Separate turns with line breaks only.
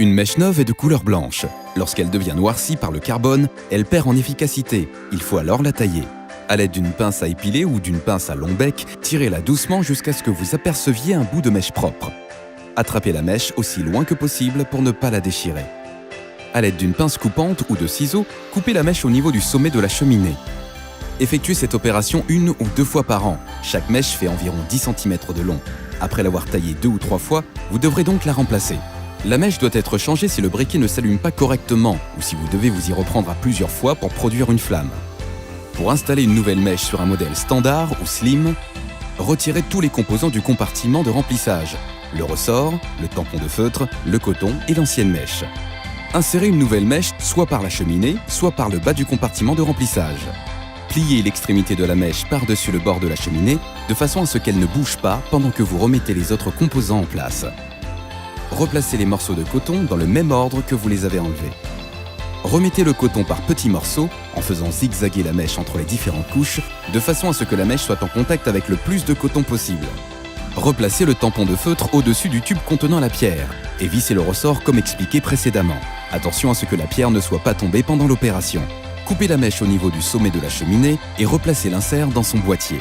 Une mèche neuve est de couleur blanche. Lorsqu'elle devient noircie par le carbone, elle perd en efficacité. Il faut alors la tailler. À l'aide d'une pince à épiler ou d'une pince à long bec, tirez-la doucement jusqu'à ce que vous aperceviez un bout de mèche propre. Attrapez la mèche aussi loin que possible pour ne pas la déchirer. À l'aide d'une pince coupante ou de ciseaux, coupez la mèche au niveau du sommet de la cheminée. Effectuez cette opération 1 ou 2 fois par an. Chaque mèche fait environ 10 cm de long. Après l'avoir taillée 2 ou 3 fois, vous devrez donc la remplacer. La mèche doit être changée si le briquet ne s'allume pas correctement ou si vous devez vous y reprendre à plusieurs fois pour produire une flamme. Pour installer une nouvelle mèche sur un modèle standard ou slim, retirez tous les composants du compartiment de remplissage, le ressort, le tampon de feutre, le coton et l'ancienne mèche. Insérez une nouvelle mèche soit par la cheminée, soit par le bas du compartiment de remplissage. Pliez l'extrémité de la mèche par-dessus le bord de la cheminée de façon à ce qu'elle ne bouge pas pendant que vous remettez les autres composants en place. Replacez les morceaux de coton dans le même ordre que vous les avez enlevés. Remettez le coton par petits morceaux en faisant zigzaguer la mèche entre les différentes couches de façon à ce que la mèche soit en contact avec le plus de coton possible. Replacez le tampon de feutre au-dessus du tube contenant la pierre et vissez le ressort comme expliqué précédemment. Attention à ce que la pierre ne soit pas tombée pendant l'opération. Coupez la mèche au niveau du sommet de la cheminée et replacez l'insert dans son boîtier.